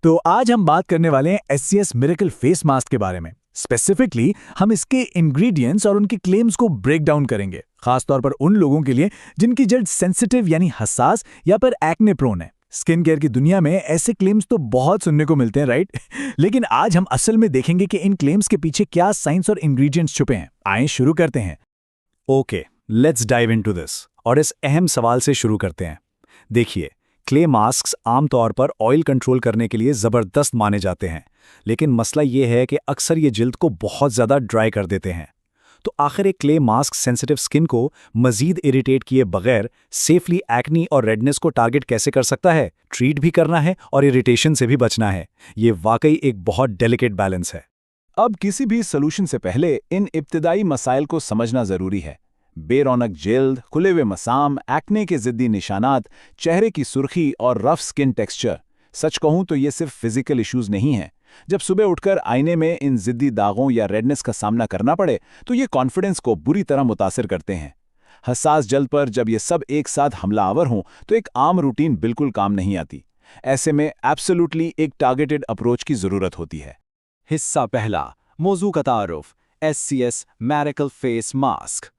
तो आज हम बात करने वाले हैं SCS मिरेकल फेस मास्क के बारे में। स्पेसिफिकली हम इसके इंग्रेडिएंट्स और उनके क्लेम्स को ब्रेक डाउन करेंगे, खासतौर पर उन लोगों के लिए जिनकी जल्द सेंसिटिव यानी हसास या पर एक्ने प्रोन है। स्किन केयर की दुनिया में ऐसे क्लेम्स तो बहुत सुनने को मिलते हैं, राइट? लेकिन आज हम असल में देखेंगे कि इन क्लेम्स के पीछे क्या साइंस और इंग्रेडिएंट्स छुपे हैं। आइए शुरू करते हैं। Okay, let's dive into this और इस अहम सवाल से शुरू करते हैं। देखिए, क्ले मास्क्स आमतौर पर ऑयल कंट्रोल करने के लिए ज़बरदस्त माने जाते हैं, लेकिन मसला ये है कि अक्सर ये जिल्द को बहुत ज़्यादा ड्राई कर देते हैं। तो आखिर एक क्ले मास्क सेंसिटिव स्किन को मज़ीद इरिटेट किए बगैर सेफली एक्नी और रेडनेस को टारगेट कैसे कर सकता है? ट्रीट भी करना है और इरिटेशन से भी बचना है। ये वाकई एक बहुत डेलिकेट बैलेंस है। अब किसी भी सॉल्यूशन से पहले इन इब्तिदाई मसाइल को समझना ज़रूरी है। बेरौनक जिल्द, खुले हुए मसाम, एक्ने के ज़िद्दी निशानात, चेहरे की सुर्खी और रफ स्किन टेक्सचर। सच कहूं तो ये सिर्फ फिजिकल इश्यूज नहीं हैं। जब सुबह उठकर आईने में इन ज़िद्दी दागों या रेडनेस का सामना करना पड़े तो ये कॉन्फिडेंस को बुरी तरह मुतासिर करते हैं। हसास जल्द पर जब ये सब एक साथ हमलावर हों तो एक आम रूटीन बिल्कुल काम नहीं आती। ऐसे में एब्सोल्युटली एक टारगेटेड अप्रोच की ज़रूरत होती है। हिस्सा पहला, मौजू का तारुफ, SCS मिरेकल फेस मास्क।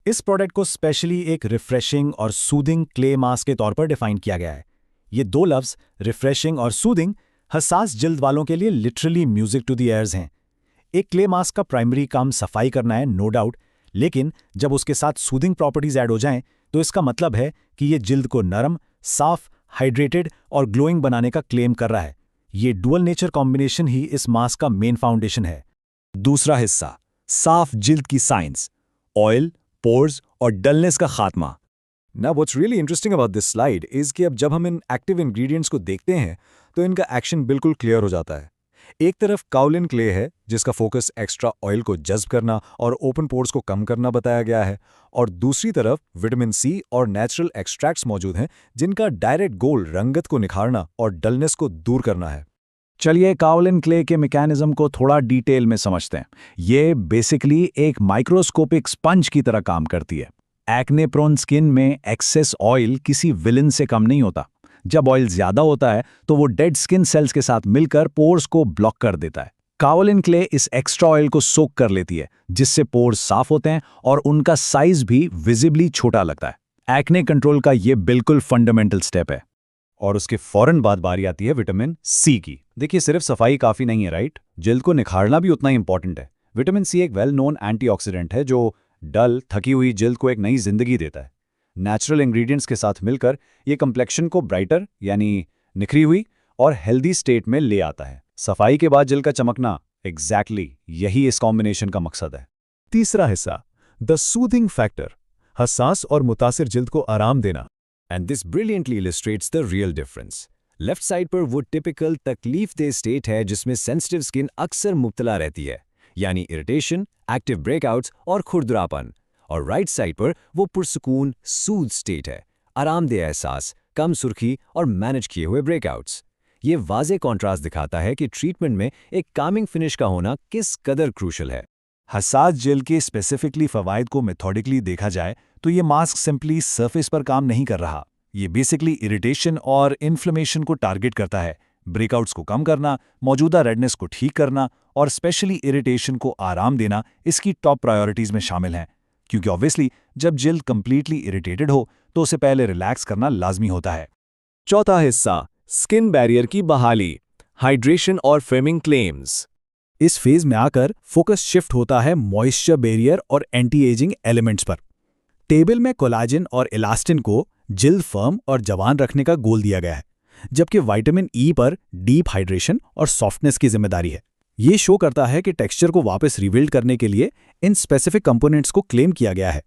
इस प्रोडक्ट को स्पेशली एक रिफ्रेशिंग और सूदिंग क्ले मास्क के तौर पर डिफाइन किया गया है। ये दो लफ्ज़, रिफ्रेशिंग और सूदिंग, हसास जिल्द वालों के लिए literally music to the ears हैं। एक क्ले मास्क का प्राइमरी काम सफाई करना है, नो डाउट, लेकिन जब उसके साथ सूदिंग प्रॉपर्टीज ऐड हो जाएं तो इसका मतलब है कि ये जिल्द को नरम, साफ, हाइड्रेटेड और ग्लोइंग बनाने का क्लेम कर रहा है। ये डुअल नेचर कॉम्बिनेशन ही इस मास्क का मेन फाउंडेशन है। दूसरा हिस्सा, साफ जिल्द की साइंस, ऑयल, पोर्स और डलनेस का खात्मा। Now what's really interesting about this slide is कि अब जब हम इन एक्टिव इंग्रेडिएंट्स को देखते हैं तो इनका एक्शन बिल्कुल क्लियर हो जाता है। एक तरफ काउलिन क्ले है जिसका फोकस एक्स्ट्रा ऑयल को जज्ब करना और ओपन पोर्स को कम करना बताया गया है, और दूसरी तरफ विटामिन सी और नेचुरल एक्सट्रैक्ट्स मौजूद हैं जिनका डायरेक्ट गोल रंगत को निखारना और डलनेस को दूर करना है। चलिए काउलिन क्ले के मैकेनिज्म को थोड़ा डिटेल में समझते हैं। ये बेसिकली एक माइक्रोस्कोपिक स्पंज की तरह काम करती है। एक्ने प्रोन स्किन में एक्सेस ऑयल किसी विलन से कम नहीं होता। जब ऑयल ज्यादा होता है तो वो डेड स्किन सेल्स के साथ मिलकर पोर्स को ब्लॉक कर देता है। काउलिन क्ले इस एक्स्ट्रा ऑयल को सोक कर लेती है, जिससे पोर्स साफ होते हैं और उनका साइज भी विजिबली छोटा लगता है। एक्ने कंट्रोल का ये बिल्कुल फंडामेंटल स्टेप है। और उसके फौरन बाद बारी आती है विटामिन सी की। देखिए, सिर्फ सफाई काफ़ी नहीं है, राइट? जिल्द को निखारना भी उतना ही इंपॉर्टेंट है। विटामिन सी एक वेल नोन एंटीऑक्सीडेंट है जो डल, थकी हुई जिल्द को एक नई जिंदगी देता है। नेचुरल इंग्रेडिएंट्स के साथ मिलकर ये कम्प्लेक्शन को ब्राइटर यानी निखरी हुई और हेल्दी स्टेट में ले आता है। सफाई के बाद जिल्द का चमकना, एग्जैक्टली यही इस कॉम्बिनेशन का मकसद है। तीसरा हिस्सा, द सूदिंग फैक्टर, हसास और मुतासिर जिल्द को आराम देना। And this brilliantly illustrates the real difference. Left side पर वो टिपिकल तकलीफदेह स्टेट है जिसमें सेंसिटिव स्किन अक्सर मुब्तला रहती है, यानी इरिटेशन, एक्टिव ब्रेकआउट्स और खुरदरापन। और राइट साइड पर वो पुरसुकून सूद स्टेट है, आरामदेह एहसास, कम सुर्खी और मैनेज किए हुए ब्रेकआउट्स। ये वाज़े कॉन्ट्रास्ट दिखाता है कि ट्रीटमेंट में एक कामिंग फिनिश का होना किस कदर क्रूशल है। हसास जेल के स्पेसिफिकली फ़वाइद को मेथोडिकली देखा जाए तो ये मास्क सिंपली सरफेस पर काम नहीं कर रहा। ये बेसिकली इरिटेशन और इन्फ्लेमेशन को टारगेट करता है, ब्रेकआउट्स को कम करना, मौजूदा रेडनेस को ठीक करना और स्पेशली इरिटेशन को आराम देना इसकी टॉप प्रायोरिटीज़ में शामिल हैं। क्योंकि ऑब्वियसली जब जिल्द कंप्लीटली इरिटेटेड हो तो उसे पहले रिलैक्स करना लाजमी होता है। चौथा हिस्सा, स्किन बैरियर की बहाली, हाइड्रेशन और फ्रेमिंग क्लेम्स। इस फेज में आकर फोकस शिफ्ट होता है मॉइस्चर बैरियर और एंटी एजिंग एलिमेंट्स पर। टेबल में कोलाजन और इलास्टिन को जिल्द फर्म और जवान रखने का गोल दिया गया है, जबकि विटामिन ई पर डीप हाइड्रेशन और सॉफ्टनेस की जिम्मेदारी है। ये शो करता है कि टेक्सचर को वापस रिबिल्ड करने के लिए इन स्पेसिफिक कंपोनेंट्स को क्लेम किया गया है।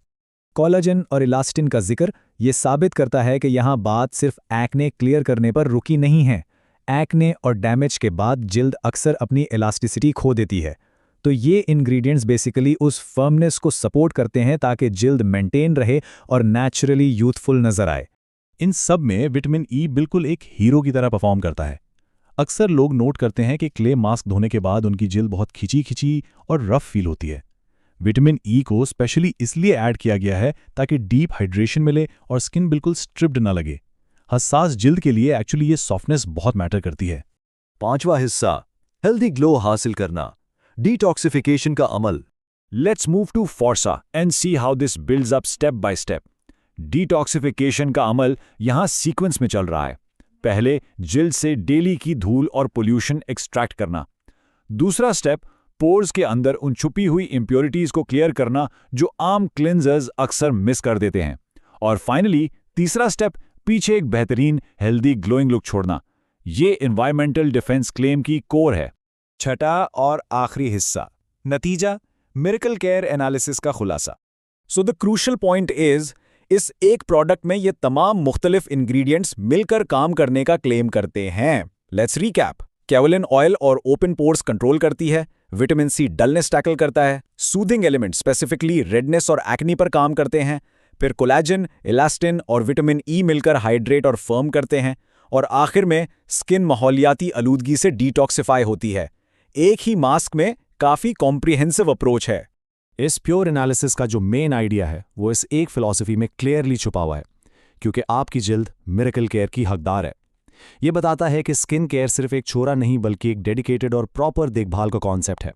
कोलाजन और इलास्टिन का जिक्र ये साबित करता है कि यहाँ बात सिर्फ एक्ने क्लियर करने पर रुकी नहीं है। एक्ने और डैमेज के बाद जिल्द अक्सर अपनी इलास्टिसिटी खो देती है, तो ये इंग्रेडिएंट्स बेसिकली उस फर्मनेस को सपोर्ट करते हैं ताकि जिल्द मेंटेन रहे और नेचुरली यूथफुल नजर आए। इन सब में विटामिन ई बिल्कुल एक हीरो की तरह परफॉर्म करता है। अक्सर लोग नोट करते हैं कि क्ले मास्क धोने के बाद उनकी जिल्द बहुत खिंची और रफ फील होती है। विटामिन ई को स्पेशली इसलिए ऐड किया गया है ताकि डीप हाइड्रेशन मिले और स्किन बिल्कुल स्ट्रिप्ड ना लगे। हसास जिल्द के लिए एक्चुअली ये सॉफ्टनेस बहुत मैटर करती है। 5वां हिस्सा, हेल्दी ग्लो हासिल करना, डिटॉक्सिफिकेशन का अमल। Let's move to Forza and see how this builds up step by step. Detoxification का अमल यहाँ सीक्वेंस में चल रहा है। पहले जिल्द से डेली की धूल और पोल्यूशन एक्सट्रैक्ट करना। दूसरा स्टेप, पोर्स के अंदर उन छुपी हुई इंप्योरिटीज को क्लियर करना जो आम क्लिंजर्स अक्सर मिस कर देते हैं। और फाइनली तीसरा स्टेप, पीछे एक बेहतरीन हेल्दी ग्लोइंग लुक छोड़ना। ये एनवायरमेंटल डिफेंस क्लेम की कोर है। छठा और आखिरी हिस्सा, नतीजा, मिरेकल केयर एनालिसिस का खुलासा। So the crucial point is, इस एक प्रोडक्ट में ये तमाम मुख्तलिफ इंग्रेडिएंट्स मिलकर काम करने का क्लेम करते हैं। Let's recap. कैवलिन ऑयल और ओपन पोर्स कंट्रोल करती है, विटामिन सी डलनेस टैकल करता है, सूदिंग एलिमेंट स्पेसिफिकली रेडनेस और एक्नी पर काम करते हैं, फिर कोलेजन, इलास्टिन और विटामिन ई मिलकर हाइड्रेट और फर्म करते हैं, और आखिर में स्किन माहौलियाती आलूदगी से डिटॉक्सिफाई होती है। एक ही मास्क में काफी कॉम्प्रिहेंसिव अप्रोच है। इस प्योर एनालिसिस का जो मेन आइडिया है वो इस एक फिलॉसफी में क्लियरली छुपा हुआ है, क्योंकि आपकी जिल्द मिरेकल केयर की हकदार है। ये बताता है कि स्किन केयर सिर्फ एक छोरा नहीं बल्कि एक डेडिकेटेड और प्रॉपर देखभाल का कॉन्सेप्ट है।